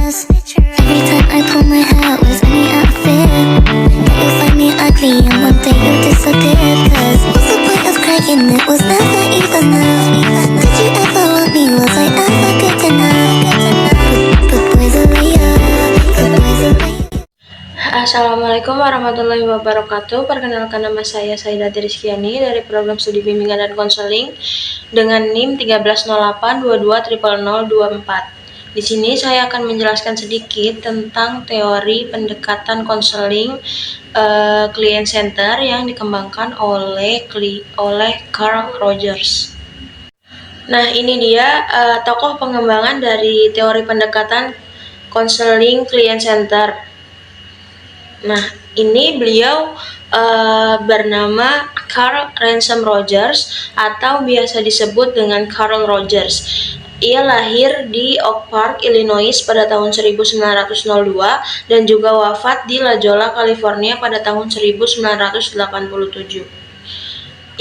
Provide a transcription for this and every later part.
pictures. Every time I pull my hair was any outfit. That you find me ugly and one day you disappear. Cause what's the point of crying? It was never even enough. Did you ever want me? Was I ever good enough? But boys are way up. But boys are way up. Assalamualaikum warahmatullahi wabarakatuh. Perkenalkan, nama saya Saidati Rizkyani dari program studi bimbingan dan konseling dengan NIM 130822000024. Di sini saya akan menjelaskan sedikit tentang teori pendekatan konseling client center yang dikembangkan oleh Carl Rogers. Nah, ini dia tokoh pengembangan dari teori pendekatan konseling client center. Nah, ini beliau bernama Carl Ransom Rogers atau biasa disebut dengan Carl Rogers. Ia lahir di Oak Park, Illinois pada tahun 1902 dan juga wafat di La Jolla, California pada tahun 1987.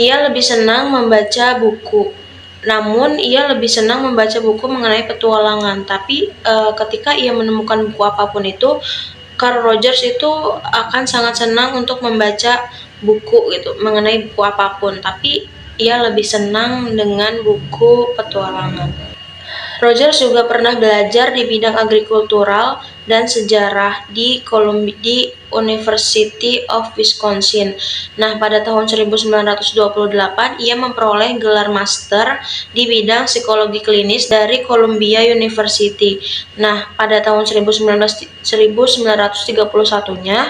Ia lebih senang membaca buku. Namun, ia lebih senang membaca buku mengenai petualangan. Tapi ketika ia menemukan buku apapun itu, Carl Rogers itu akan sangat senang untuk membaca buku gitu, mengenai buku apapun, tapi ia lebih senang dengan buku petualangan. Rogers juga pernah belajar di bidang agrikultural dan sejarah di University of Wisconsin. Nah, pada tahun 1928 ia memperoleh gelar master di bidang psikologi klinis dari Columbia University. Nah, pada tahun 1931-nya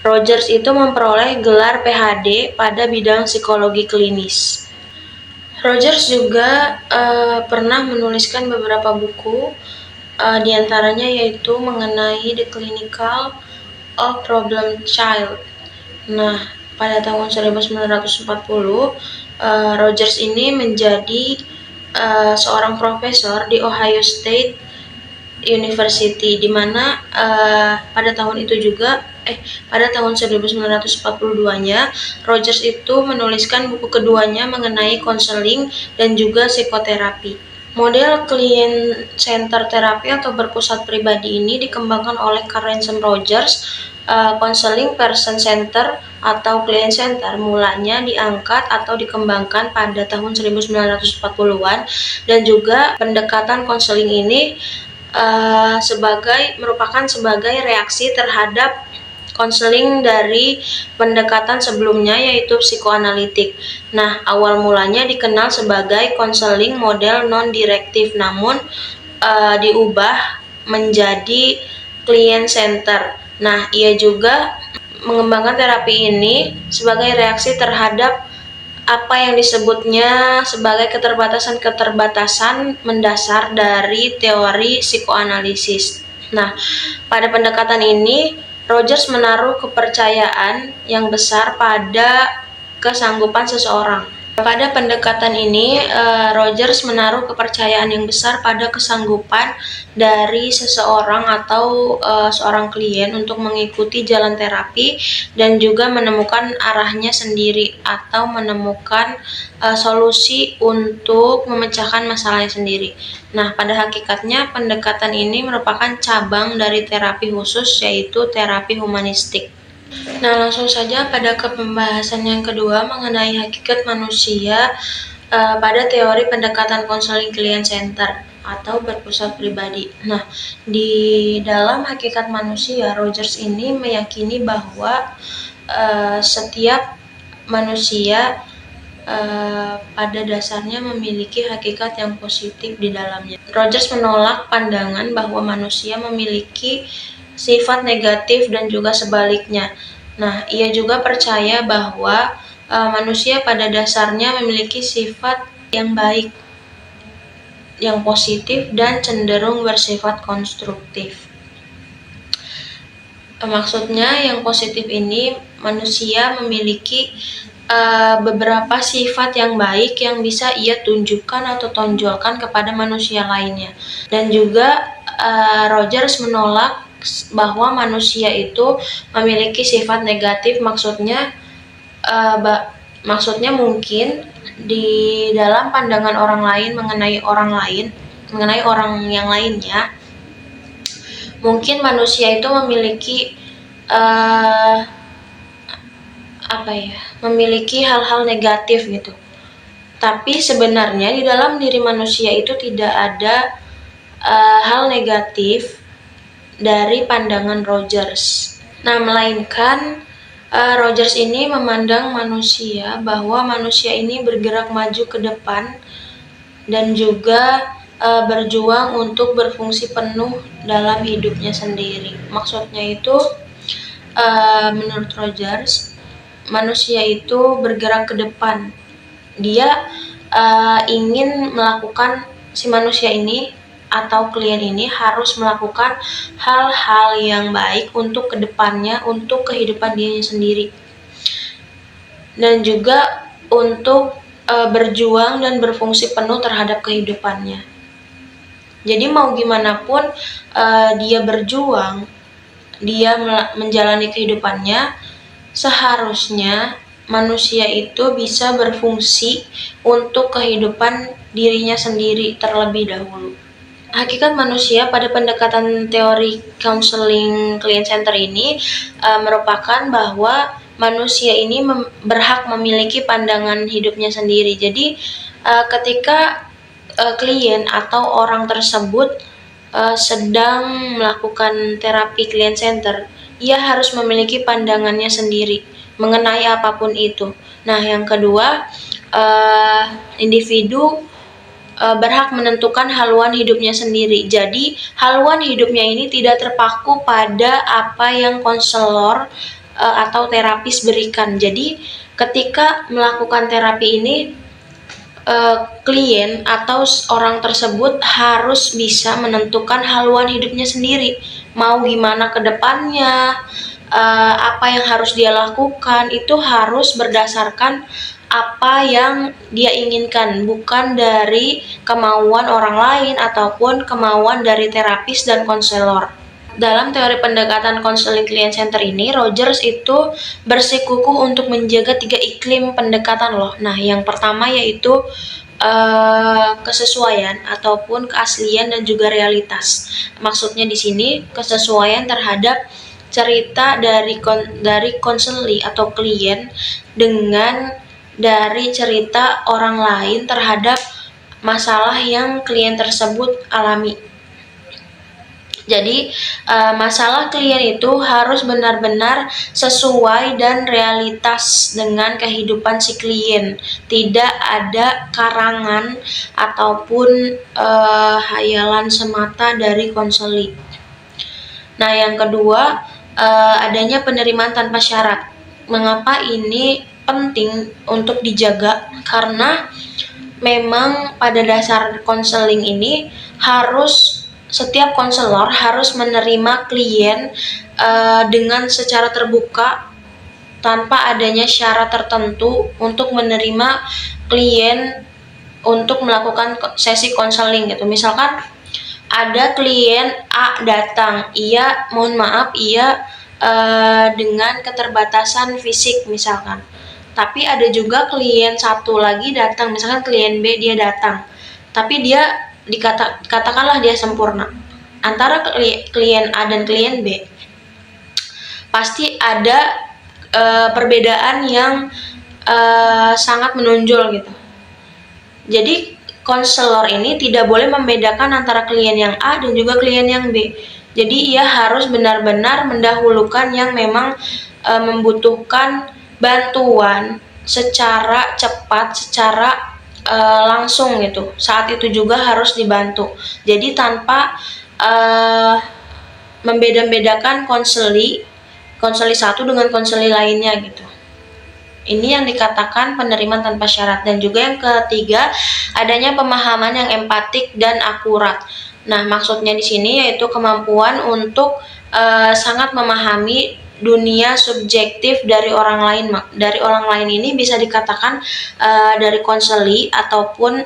Rogers itu memperoleh gelar PhD pada bidang psikologi klinis. Rogers juga pernah menuliskan beberapa buku, diantaranya yaitu mengenai The Clinical of Problem Child. Nah, pada tahun 1940, Rogers ini menjadi seorang profesor di Ohio State University, di mana pada tahun 1942-nya Rogers itu menuliskan buku keduanya mengenai konseling dan juga psikoterapi. Model client center terapi atau berpusat pribadi ini dikembangkan oleh Carl Ransom Rogers. Counseling person center atau client center mulanya diangkat atau dikembangkan pada tahun 1940-an, dan juga pendekatan konseling ini merupakan sebagai reaksi terhadap konseling dari pendekatan sebelumnya, yaitu psikoanalitik. Nah, awal mulanya dikenal sebagai konseling model non-direktif, namun diubah menjadi client center. Nah, ia juga mengembangkan terapi ini sebagai reaksi terhadap apa yang disebutnya sebagai keterbatasan mendasar dari teori psikoanalisis. Nah, pada pendekatan ini Rogers menaruh kepercayaan yang besar pada kesanggupan seseorang. Pada pendekatan ini, Rogers menaruh kepercayaan yang besar pada kesanggupan dari seseorang atau seorang klien untuk mengikuti jalan terapi dan juga menemukan arahnya sendiri atau menemukan solusi untuk memecahkan masalahnya sendiri. Nah, pada hakikatnya pendekatan ini merupakan cabang dari terapi khusus, yaitu terapi humanistik. Nah, langsung saja pada pembahasan yang kedua mengenai hakikat manusia pada teori pendekatan konseling client center atau berpusat pribadi. Nah, di dalam hakikat manusia, Rogers ini meyakini bahwa setiap manusia pada dasarnya memiliki hakikat yang positif di dalamnya. Rogers menolak pandangan bahwa manusia memiliki sifat negatif dan juga sebaliknya. Nah, ia juga percaya bahwa manusia pada dasarnya memiliki sifat yang baik, yang positif, dan cenderung bersifat konstruktif. Maksudnya yang positif ini, manusia memiliki beberapa sifat yang baik yang bisa ia tunjukkan atau tonjolkan kepada manusia lainnya. Dan juga Rogers menolak bahwa manusia itu memiliki sifat negatif. Maksudnya mungkin di dalam pandangan orang lain mengenai orang yang lainnya, Mungkin manusia itu memiliki memiliki hal-hal negatif gitu. Tapi sebenarnya di dalam diri manusia itu tidak ada hal negatif dari pandangan Rogers. Nah, melainkan Rogers ini memandang manusia bahwa manusia ini bergerak maju ke depan dan juga berjuang untuk berfungsi penuh dalam hidupnya sendiri. Maksudnya itu menurut Rogers, manusia itu bergerak ke depan. Dia ingin melakukan, si manusia ini atau klien ini harus melakukan hal-hal yang baik untuk kedepannya, untuk kehidupan dirinya sendiri, dan juga untuk berjuang dan berfungsi penuh terhadap kehidupannya. Jadi mau gimana pun dia berjuang, dia menjalani kehidupannya, seharusnya manusia itu bisa berfungsi untuk kehidupan dirinya sendiri terlebih dahulu. Hakikat manusia pada pendekatan teori counseling client center ini merupakan bahwa manusia ini berhak memiliki pandangan hidupnya sendiri. Jadi ketika klien atau orang tersebut sedang melakukan terapi client center, ia harus memiliki pandangannya sendiri mengenai apapun itu. Nah, yang kedua, individu berhak menentukan haluan hidupnya sendiri. Jadi, haluan hidupnya ini tidak terpaku pada apa yang konselor atau terapis berikan. Jadi, ketika melakukan terapi ini, klien atau orang tersebut harus bisa menentukan haluan hidupnya sendiri. Mau gimana ke depannya, apa yang harus dia lakukan, itu harus berdasarkan apa yang dia inginkan, bukan dari kemauan orang lain ataupun kemauan dari terapis dan konselor. Dalam teori pendekatan konseling client center ini, Rogers itu bersikukuh untuk menjaga 3 iklim pendekatan loh. Nah, yang pertama yaitu kesesuaian ataupun keaslian dan juga realitas. Maksudnya di sini kesesuaian terhadap cerita dari konseli atau klien dengan dari cerita orang lain terhadap masalah yang klien tersebut alami. Jadi masalah klien itu harus benar-benar sesuai dan realitas dengan kehidupan si klien. Tidak ada karangan ataupun hayalan semata dari konseli. Nah, yang kedua, adanya penerimaan tanpa syarat. Mengapa ini penting untuk dijaga? Karena memang pada dasar konseling ini setiap konselor harus menerima klien dengan secara terbuka tanpa adanya syarat tertentu untuk menerima klien untuk melakukan sesi konseling gitu. Misalkan ada klien A datang, ia dengan keterbatasan fisik misalkan. Tapi ada juga klien satu lagi datang, misalkan klien B dia datang, tapi dia katakanlah dia sempurna. Antara klien A dan klien B pasti ada perbedaan yang sangat menonjol gitu. Jadi konselor ini tidak boleh membedakan antara klien yang A dan juga klien yang B. Jadi ia harus benar-benar mendahulukan yang memang membutuhkan bantuan secara cepat, secara langsung gitu. Saat itu juga harus dibantu. Jadi tanpa membeda-bedakan konseli satu dengan konseli lainnya gitu. Ini yang dikatakan penerimaan tanpa syarat. Dan juga yang ketiga, adanya pemahaman yang empatik dan akurat. Nah, maksudnya di sini yaitu kemampuan untuk sangat memahami dunia subjektif dari orang lain. Dari orang lain ini bisa dikatakan dari konseli ataupun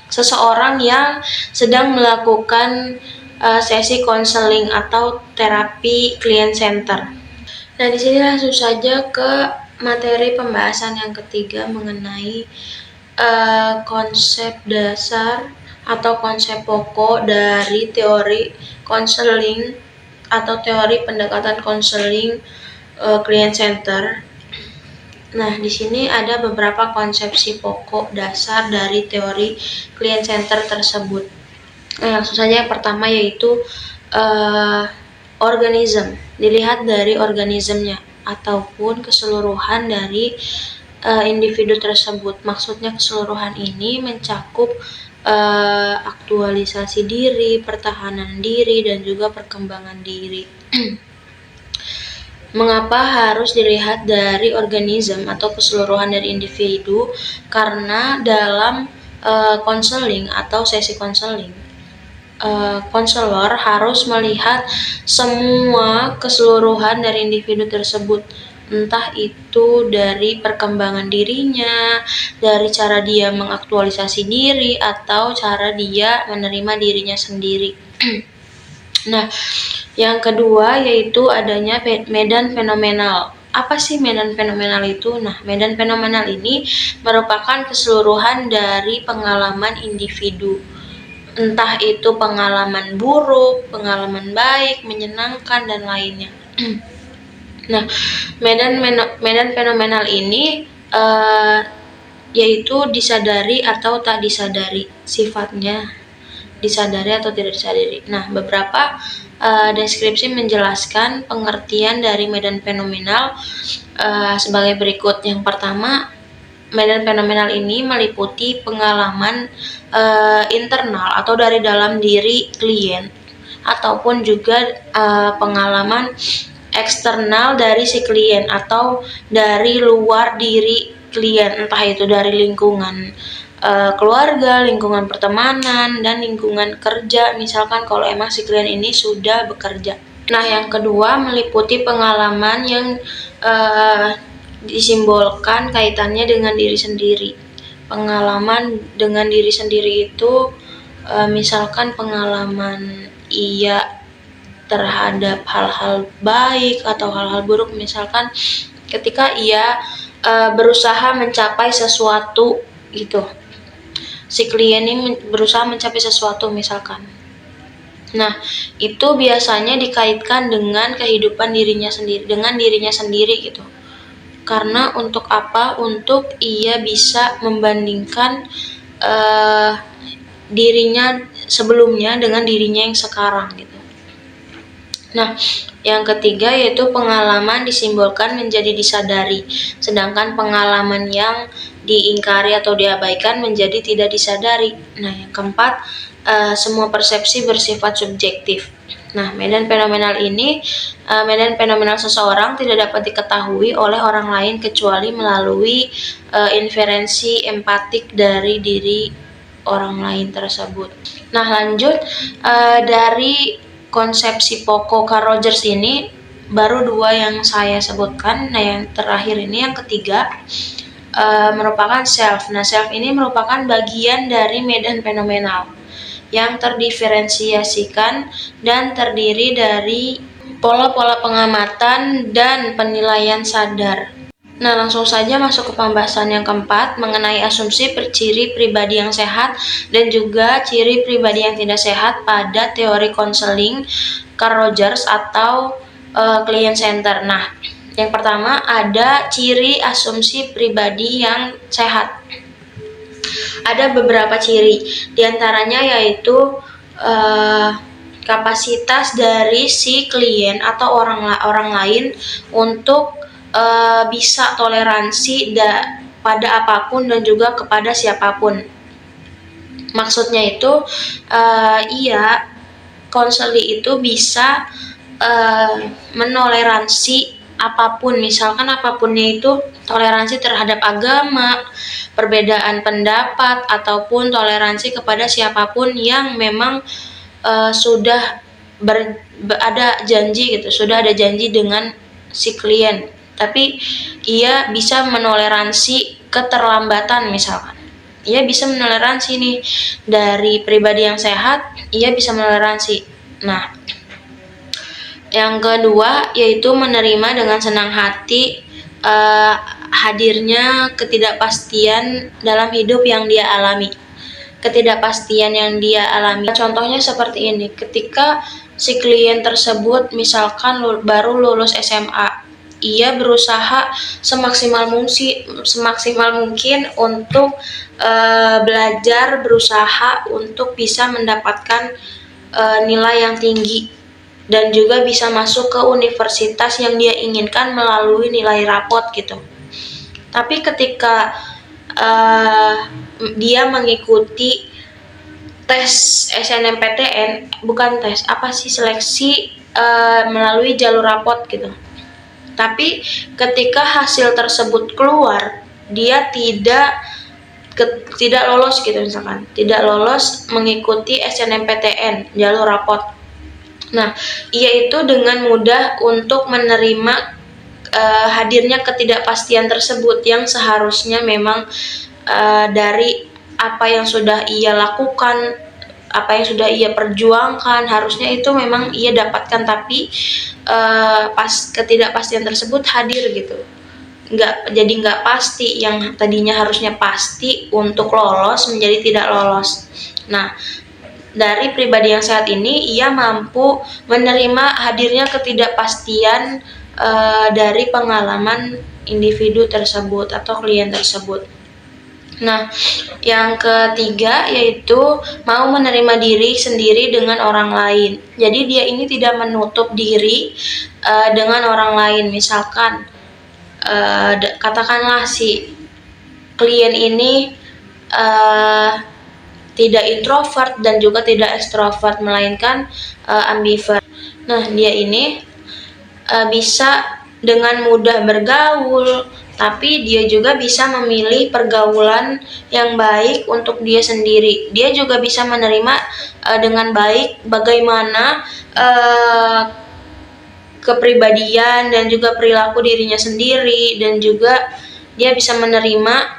seseorang yang sedang melakukan sesi konseling atau terapi client center. Nah, di sini langsung saja ke materi pembahasan yang ketiga mengenai konsep dasar atau konsep pokok dari teori konseling atau teori pendekatan konseling client center. Nah, di sini ada beberapa konsepsi pokok dasar dari teori client center tersebut. Nah, langsung saja yang pertama yaitu organism. Dilihat dari organismnya ataupun keseluruhan dari individu tersebut. Maksudnya keseluruhan ini mencakup aktualisasi diri, pertahanan diri, dan juga perkembangan diri. Mengapa harus dilihat dari organisme atau keseluruhan dari individu? Karena dalam konseling atau sesi konseling, konselor harus melihat semua keseluruhan dari individu tersebut, entah itu dari perkembangan dirinya, dari cara dia mengaktualisasi diri, atau cara dia menerima dirinya sendiri. Nah, yang kedua yaitu adanya medan fenomenal. Apa sih medan fenomenal itu? Nah, medan fenomenal ini merupakan keseluruhan dari pengalaman individu. Entah itu pengalaman buruk, pengalaman baik, menyenangkan, dan lainnya. Nah, medan fenomenal ini yaitu disadari atau tak disadari, sifatnya disadari atau tidak disadari. Nah, beberapa deskripsi menjelaskan pengertian dari medan fenomenal sebagai berikut. Yang pertama, medan fenomenal ini meliputi pengalaman internal atau dari dalam diri klien, ataupun juga pengalaman eksternal dari si klien atau dari luar diri klien, entah itu dari lingkungan keluarga, lingkungan pertemanan, dan lingkungan kerja, misalkan kalau emang si klien ini sudah bekerja. Nah, yang kedua meliputi pengalaman yang disimbolkan kaitannya dengan diri sendiri. Pengalaman dengan diri sendiri itu misalkan pengalaman ia terhadap hal-hal baik atau hal-hal buruk, misalkan ketika ia berusaha mencapai sesuatu gitu. Si klien ini berusaha mencapai sesuatu misalkan. Nah, itu biasanya dikaitkan dengan kehidupan dirinya sendiri, dengan dirinya sendiri gitu. Karena untuk apa? Untuk ia bisa membandingkan dirinya sebelumnya dengan dirinya yang sekarang gitu. Nah, yang ketiga yaitu pengalaman disimbolkan menjadi disadari, sedangkan pengalaman yang diingkari atau diabaikan menjadi tidak disadari. Nah, yang keempat, semua persepsi bersifat subjektif. Nah, medan fenomenal ini, medan fenomenal seseorang tidak dapat diketahui oleh orang lain kecuali melalui inferensi empatik dari diri orang lain tersebut. Nah, lanjut dari konsepsi pokok Carl Rogers ini baru dua yang saya sebutkan. Nah, yang terakhir ini yang ketiga merupakan self. Nah, self ini merupakan bagian dari medan fenomenal yang terdiferensiasikan dan terdiri dari pola-pola pengamatan dan penilaian sadar. Nah, langsung saja masuk ke pembahasan yang keempat mengenai asumsi ciri pribadi yang sehat dan juga ciri pribadi yang tidak sehat pada teori konseling Carl Rogers atau client center. Nah, yang pertama ada ciri asumsi pribadi yang sehat. Ada beberapa ciri, diantaranya yaitu kapasitas dari si klien atau orang lain untuk bisa toleransi pada apapun dan juga kepada siapapun. Maksudnya itu konseli itu bisa menoleransi apapun, misalkan apapunnya itu toleransi terhadap agama, perbedaan pendapat, ataupun toleransi kepada siapapun yang memang sudah ada janji gitu, sudah ada janji dengan si klien. Tapi ia bisa menoleransi keterlambatan misalkan. Ia bisa menoleransi nih dari pribadi yang sehat, ia bisa menoleransi. Nah, yang kedua yaitu menerima dengan senang hati hadirnya ketidakpastian dalam hidup yang dia alami. Ketidakpastian yang dia alami. Contohnya seperti ini, ketika si klien tersebut misalkan baru lulus SMA, ia berusaha semaksimal mungkin untuk belajar, berusaha untuk bisa mendapatkan nilai yang tinggi dan juga bisa masuk ke universitas yang dia inginkan melalui nilai rapot gitu. Tapi ketika dia mengikuti tes SNMPTN, bukan tes, seleksi melalui jalur rapot gitu. Tapi ketika hasil tersebut keluar, dia tidak lolos gitu misalkan, tidak lolos mengikuti SNMPTN jalur rapot. Nah, ia itu dengan mudah untuk menerima hadirnya ketidakpastian tersebut yang seharusnya memang dari apa yang sudah ia lakukan, apa yang sudah ia perjuangkan, harusnya itu memang ia dapatkan, tapi pas ketidakpastian tersebut hadir gitu, nggak pasti, yang tadinya harusnya pasti untuk lolos menjadi tidak lolos. Nah, dari pribadi yang sehat ini, ia mampu menerima hadirnya ketidakpastian dari pengalaman individu tersebut atau klien tersebut. Nah, yang ketiga yaitu mau menerima diri sendiri dengan orang lain. Jadi dia ini tidak menutup diri dengan orang lain. Misalkan katakanlah si klien ini tidak introvert dan juga tidak ekstrovert, melainkan ambivert. Nah, dia ini bisa dengan mudah bergaul, tapi dia juga bisa memilih pergaulan yang baik untuk dia sendiri. Dia juga bisa menerima dengan baik bagaimana kepribadian dan juga perilaku dirinya sendiri, dan juga dia bisa menerima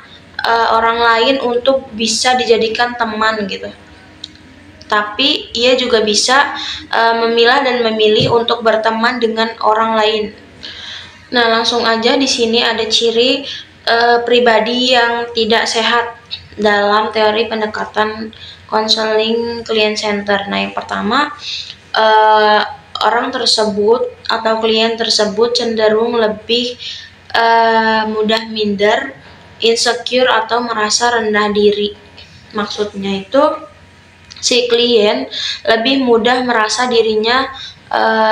orang lain untuk bisa dijadikan teman gitu. Tapi ia juga bisa memilah dan memilih untuk berteman dengan orang lain. Nah, langsung aja di sini ada ciri pribadi yang tidak sehat dalam teori pendekatan konseling client center. Nah, yang pertama, orang tersebut atau klien tersebut cenderung lebih mudah minder, insecure atau merasa rendah diri. Maksudnya itu si klien lebih mudah merasa dirinya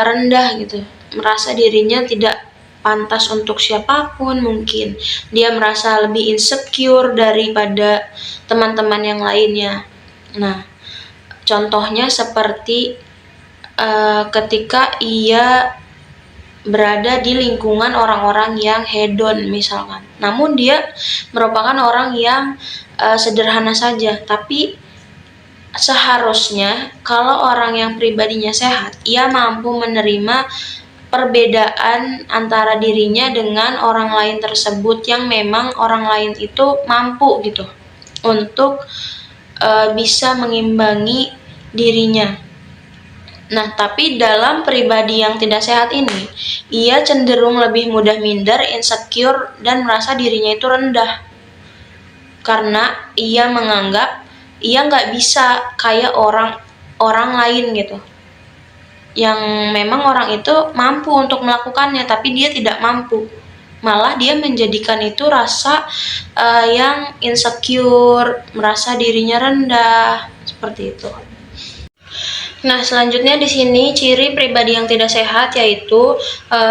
rendah gitu, merasa dirinya tidak pantas untuk siapapun. Mungkin dia merasa lebih insecure daripada teman-teman yang lainnya. Nah, contohnya seperti ketika ia berada di lingkungan orang-orang yang hedon misalkan, namun dia merupakan orang yang sederhana saja. Tapi seharusnya kalau orang yang pribadinya sehat, ia mampu menerima perbedaan antara dirinya dengan orang lain tersebut, yang memang orang lain itu mampu gitu untuk bisa mengimbangi dirinya. Nah, tapi dalam pribadi yang tidak sehat ini, ia cenderung lebih mudah minder, insecure, dan merasa dirinya itu rendah. Karena ia menganggap ia nggak bisa kayak orang lain gitu, yang memang orang itu mampu untuk melakukannya, tapi dia tidak mampu. Malah dia menjadikan itu rasa yang insecure, merasa dirinya rendah, seperti itu. Nah, selanjutnya di sini ciri pribadi yang tidak sehat yaitu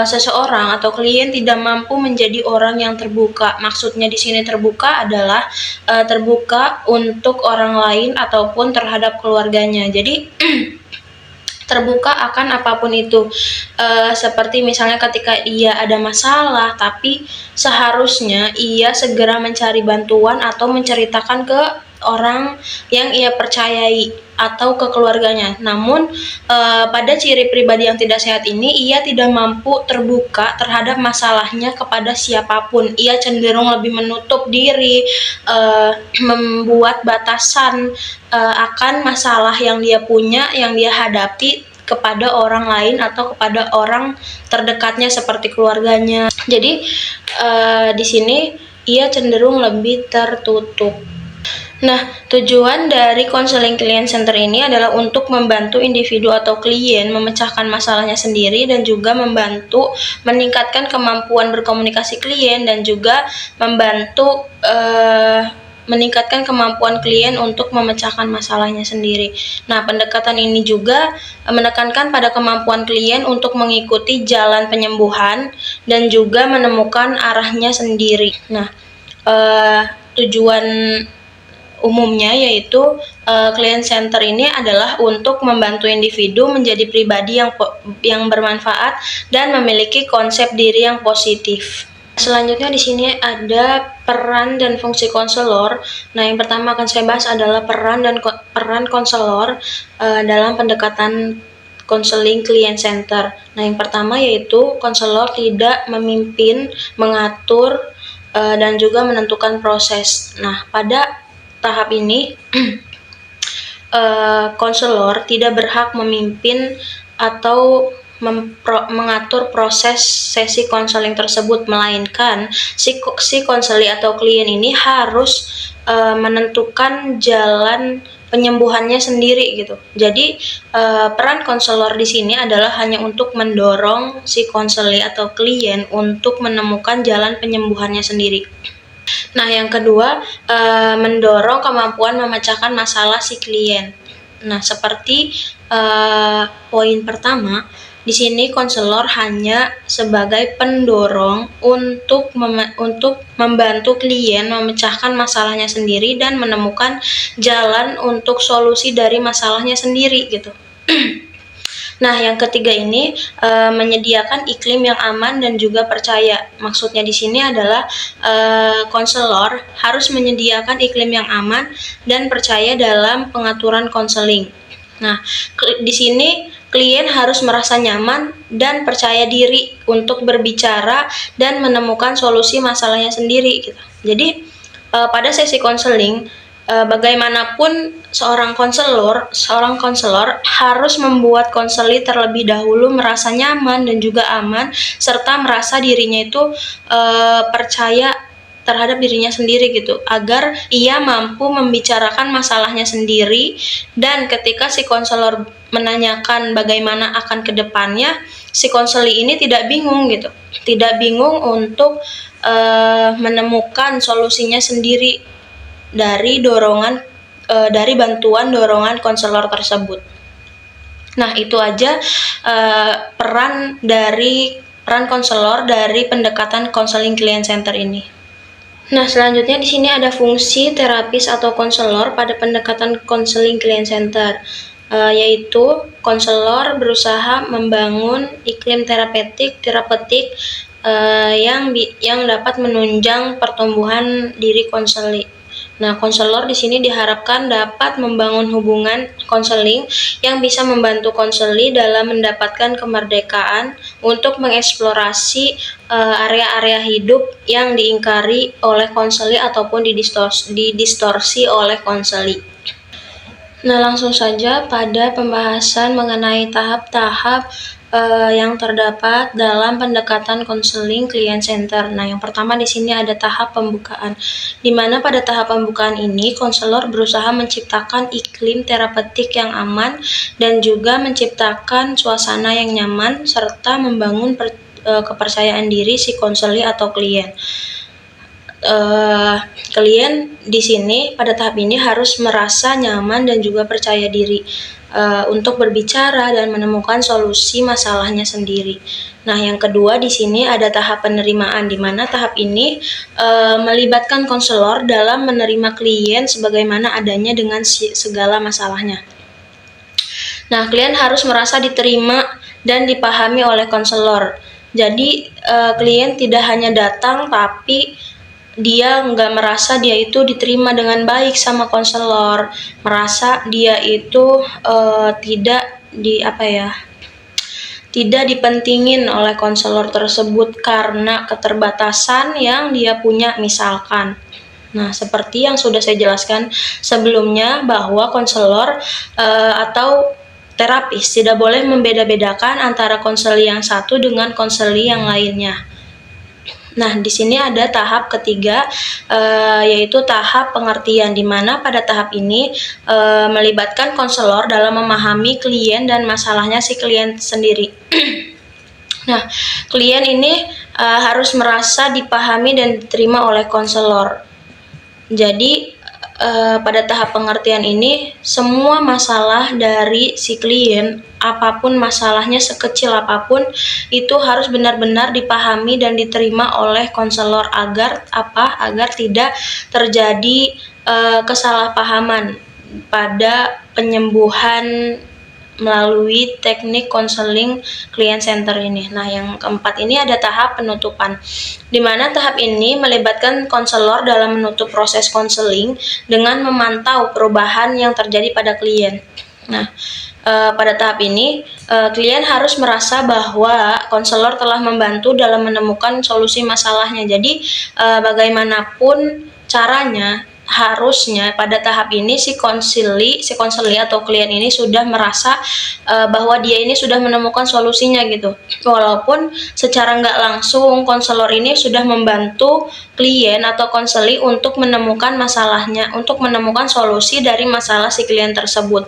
seseorang atau klien tidak mampu menjadi orang yang terbuka. Maksudnya di sini terbuka adalah terbuka untuk orang lain ataupun terhadap keluarganya. Jadi terbuka akan apapun itu, seperti misalnya ketika ia ada masalah, tapi seharusnya ia segera mencari bantuan atau menceritakan ke orang yang ia percayai atau ke keluarganya. Namun pada ciri pribadi yang tidak sehat ini, ia tidak mampu terbuka terhadap masalahnya kepada siapapun. Ia cenderung lebih menutup diri, membuat batasan akan masalah yang dia punya, yang dia hadapi, kepada orang lain atau kepada orang terdekatnya seperti keluarganya. Jadi di sini ia cenderung lebih tertutup. Nah, tujuan dari konseling klien center ini adalah untuk membantu individu atau klien memecahkan masalahnya sendiri dan juga membantu meningkatkan kemampuan berkomunikasi klien dan juga membantu meningkatkan kemampuan klien untuk memecahkan masalahnya sendiri. Nah, pendekatan ini juga menekankan pada kemampuan klien untuk mengikuti jalan penyembuhan dan juga menemukan arahnya sendiri. Nah, tujuan umumnya yaitu client center ini adalah untuk membantu individu menjadi pribadi yang bermanfaat dan memiliki konsep diri yang positif. Selanjutnya di sini ada peran dan fungsi konselor. Nah, yang pertama akan saya bahas adalah peran konselor dalam pendekatan konseling client center. Nah, yang pertama yaitu konselor tidak memimpin, mengatur, dan juga menentukan proses. Nah, pada tahap ini konselor tidak berhak memimpin atau mengatur proses sesi konseling tersebut, melainkan si konseli atau klien ini harus menentukan jalan penyembuhannya sendiri gitu. Jadi peran konselor di sini adalah hanya untuk mendorong si konseli atau klien untuk menemukan jalan penyembuhannya sendiri. Nah, yang kedua, mendorong kemampuan memecahkan masalah si klien. Nah, seperti poin pertama, di sini konselor hanya sebagai pendorong untuk membantu klien memecahkan masalahnya sendiri dan menemukan jalan untuk solusi dari masalahnya sendiri gitu. Nah, yang ketiga ini menyediakan iklim yang aman dan juga percaya. Maksudnya di sini adalah konselor harus menyediakan iklim yang aman dan percaya dalam pengaturan konseling. Nah, di sini klien harus merasa nyaman dan percaya diri untuk berbicara dan menemukan solusi masalahnya sendiri gitu. Jadi pada sesi konseling, bagaimanapun seorang konselor harus membuat konseli terlebih dahulu merasa nyaman dan juga aman, serta merasa dirinya itu percaya terhadap dirinya sendiri gitu, agar ia mampu membicarakan masalahnya sendiri. Dan ketika si konselor menanyakan bagaimana akan kedepannya, si konseli ini tidak bingung gitu, tidak bingung untuk menemukan solusinya sendiri dari bantuan dorongan konselor tersebut. Nah, itu aja peran konselor dari pendekatan konseling client center ini. Nah, selanjutnya di sini ada fungsi terapis atau konselor pada pendekatan konseling client center, yaitu konselor berusaha membangun iklim terapeutik yang dapat menunjang pertumbuhan diri konseli. Nah, konselor di sini diharapkan dapat membangun hubungan konseling yang bisa membantu konseli dalam mendapatkan kemerdekaan untuk mengeksplorasi area-area hidup yang diingkari oleh konseli ataupun didistorsi oleh konseli. Nah, langsung saja pada pembahasan mengenai tahap-tahap yang terdapat dalam pendekatan konseling client center. Nah, yang pertama di sini ada tahap pembukaan, di mana pada tahap pembukaan ini konselor berusaha menciptakan iklim terapeutik yang aman dan juga menciptakan suasana yang nyaman serta membangun kepercayaan diri si konseli atau klien. Klien di sini pada tahap ini harus merasa nyaman dan juga percaya diri untuk berbicara dan menemukan solusi masalahnya sendiri. Nah, yang kedua di sini ada tahap penerimaan, di mana tahap ini melibatkan konselor dalam menerima klien sebagaimana adanya dengan segala masalahnya. Nah, klien harus merasa diterima dan dipahami oleh konselor. Jadi klien tidak hanya datang tidak merasa dia itu diterima dengan baik sama konselor, merasa dia itu tidak dipentingin oleh konselor tersebut karena keterbatasan yang dia punya misalkan. Nah, seperti yang sudah saya jelaskan sebelumnya bahwa konselor atau terapis tidak boleh membeda-bedakan antara konseli yang satu dengan konseli yang lainnya. Nah, di sini ada tahap ketiga, yaitu tahap pengertian, di mana pada tahap ini melibatkan konselor dalam memahami klien dan masalahnya si klien sendiri. Nah, klien ini harus merasa dipahami dan diterima oleh konselor. Jadi, pada tahap pengertian ini, semua masalah dari si klien, apapun masalahnya, sekecil apapun, itu harus benar-benar dipahami dan diterima oleh konselor agar tidak terjadi kesalahpahaman pada penyembuhan melalui teknik konseling client center ini. Nah, yang keempat ini ada tahap penutupan, di mana tahap ini melibatkan konselor dalam menutup proses konseling dengan memantau perubahan yang terjadi pada klien. Nah, pada tahap ini, klien harus merasa bahwa konselor telah membantu dalam menemukan solusi masalahnya. Jadi, bagaimanapun caranya, harusnya pada tahap ini si konseli atau klien ini sudah merasa bahwa dia ini sudah menemukan solusinya gitu. Walaupun secara nggak langsung konselor ini sudah membantu klien atau konseli untuk menemukan masalahnya, untuk menemukan solusi dari masalah si klien tersebut.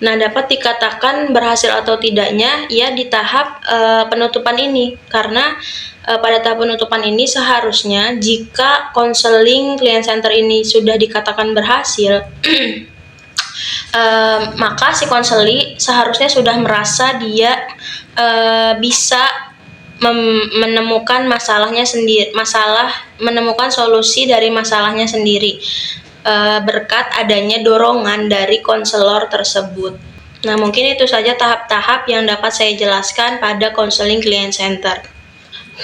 Nah, dapat dikatakan berhasil atau tidaknya ya di tahap penutupan ini, karena pada tahap penutupan ini seharusnya jika konseling client center ini sudah dikatakan berhasil, maka si konseli seharusnya sudah merasa dia bisa menemukan menemukan solusi dari masalahnya sendiri, berkat adanya dorongan dari konselor tersebut. Nah, mungkin itu saja tahap-tahap yang dapat saya jelaskan pada konseling client center.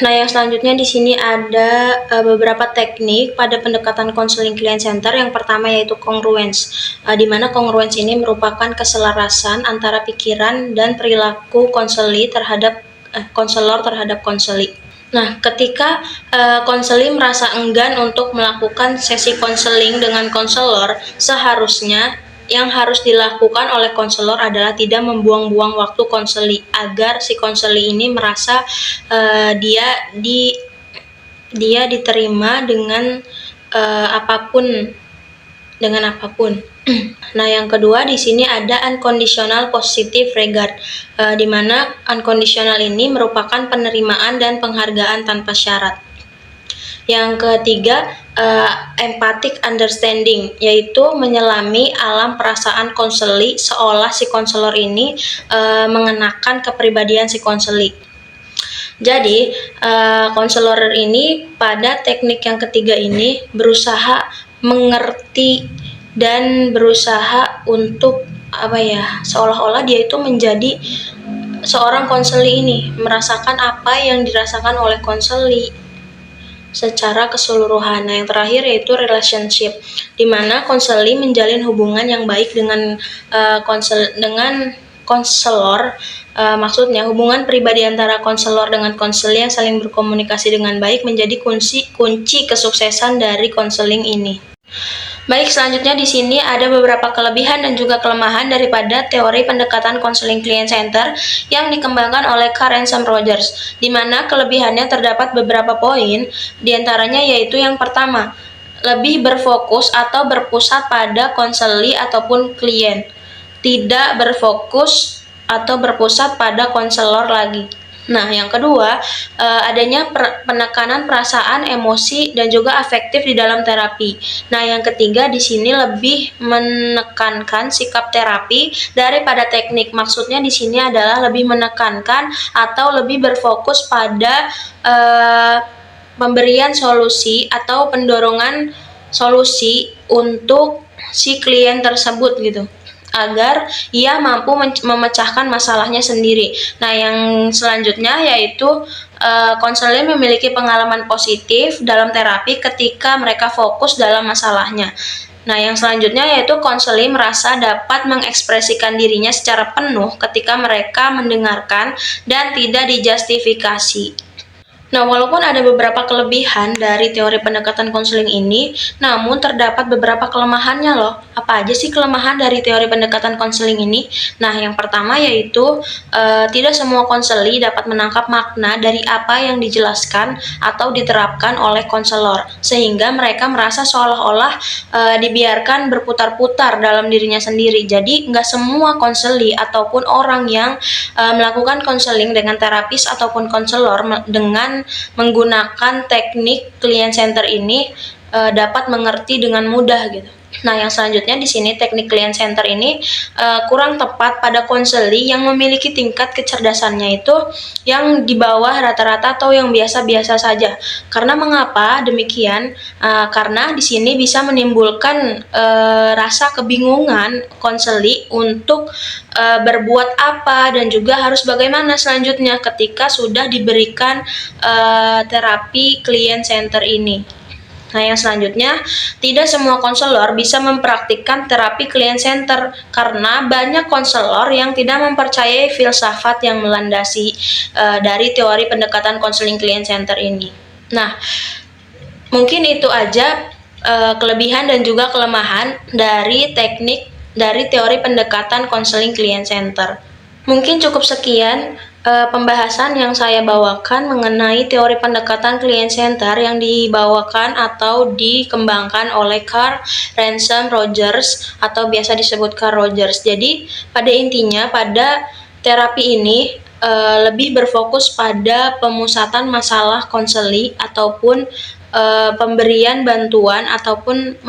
Nah, yang selanjutnya di sini ada beberapa teknik pada pendekatan konseling client center. Yang pertama yaitu congruence, di mana congruence ini merupakan keselarasan antara pikiran dan perilaku konselor terhadap konseli. Nah, ketika konseli merasa enggan untuk melakukan sesi konseling dengan konselor, seharusnya yang harus dilakukan oleh konselor adalah tidak membuang-buang waktu konseli, agar si konseli ini merasa dia diterima dengan apapun. Nah, yang kedua di sini ada unconditional positive regard, di mana unconditional ini merupakan penerimaan dan penghargaan tanpa syarat. Yang ketiga, empathic understanding, yaitu menyelami alam perasaan konseli seolah si konselor ini mengenakan kepribadian si konseli. Jadi, konselor ini pada teknik yang ketiga ini berusaha mengerti dan berusaha untuk seolah-olah dia itu menjadi seorang konseli ini, merasakan apa yang dirasakan oleh konseli secara keseluruhan. Nah, yang terakhir yaitu relationship, di mana konseli menjalin hubungan yang baik dengan konselor. Maksudnya hubungan pribadi antara konselor dengan konseli yang saling berkomunikasi dengan baik menjadi kunci kesuksesan dari konseling ini. Baik, selanjutnya di sini ada beberapa kelebihan dan juga kelemahan daripada teori pendekatan konseling client center yang dikembangkan oleh Carr and Sam Rogers, di mana kelebihannya terdapat beberapa poin, diantaranya yaitu yang pertama, lebih berfokus atau berpusat pada konseli ataupun klien, tidak berfokus atau berpusat pada konselor lagi. Nah, yang kedua, adanya penekanan perasaan, emosi, dan juga afektif di dalam terapi. Nah, yang ketiga di sini lebih menekankan sikap terapi daripada teknik. Maksudnya di sini adalah lebih menekankan atau lebih berfokus pada pemberian solusi atau pendorongan solusi untuk si klien tersebut gitu, agar ia mampu memecahkan masalahnya sendiri. Nah, yang selanjutnya yaitu konselor memiliki pengalaman positif dalam terapi ketika mereka fokus dalam masalahnya. Nah, yang selanjutnya yaitu konselor merasa dapat mengekspresikan dirinya secara penuh ketika mereka mendengarkan dan tidak dijustifikasi. Nah, walaupun ada beberapa kelebihan dari teori pendekatan konseling ini, namun terdapat beberapa kelemahannya loh. Apa aja sih kelemahan dari teori pendekatan konseling ini? Nah, yang pertama yaitu tidak semua konseli dapat menangkap makna dari apa yang dijelaskan atau diterapkan oleh konselor, sehingga mereka merasa seolah-olah dibiarkan berputar-putar dalam dirinya sendiri. Jadi, nggak semua konseli ataupun orang yang melakukan konseling dengan terapis ataupun konselor dengan menggunakan teknik client center ini dapat mengerti dengan mudah gitu. Nah, yang selanjutnya di sini teknik client center ini kurang tepat pada konseli yang memiliki tingkat kecerdasannya itu yang di bawah rata-rata atau yang biasa-biasa saja. Karena mengapa demikian? Karena di sini bisa menimbulkan rasa kebingungan konseli untuk berbuat apa dan juga harus bagaimana selanjutnya ketika sudah diberikan terapi client center ini. Nah, yang selanjutnya, tidak semua konselor bisa mempraktikkan terapi client center karena banyak konselor yang tidak mempercayai filsafat yang melandasi dari teori pendekatan konseling client center ini. Nah, mungkin itu aja kelebihan dan juga kelemahan dari teori pendekatan konseling client center. Mungkin cukup sekian pembahasan yang saya bawakan mengenai teori pendekatan client center yang dibawakan atau dikembangkan oleh Carl Ransom Rogers atau biasa disebut Carl Rogers. Jadi pada intinya pada terapi ini lebih berfokus pada pemusatan masalah konseli ataupun pemberian bantuan ataupun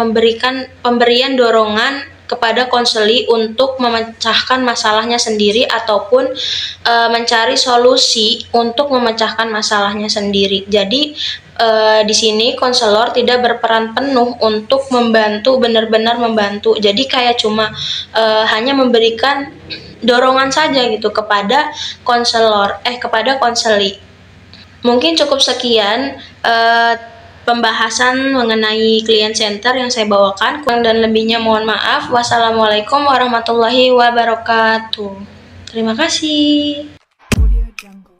pemberian dorongan kepada konseli untuk memecahkan masalahnya sendiri ataupun mencari solusi untuk memecahkan masalahnya sendiri. Jadi di sini konselor tidak berperan penuh untuk membantu, benar-benar membantu. Jadi kayak cuma hanya memberikan dorongan saja gitu kepada kepada konseli. Mungkin cukup sekian pembahasan mengenai client center yang saya bawakan. Kurang dan lebihnya mohon maaf. Wassalamualaikum warahmatullahi wabarakatuh. Terima kasih. Audio Jungle.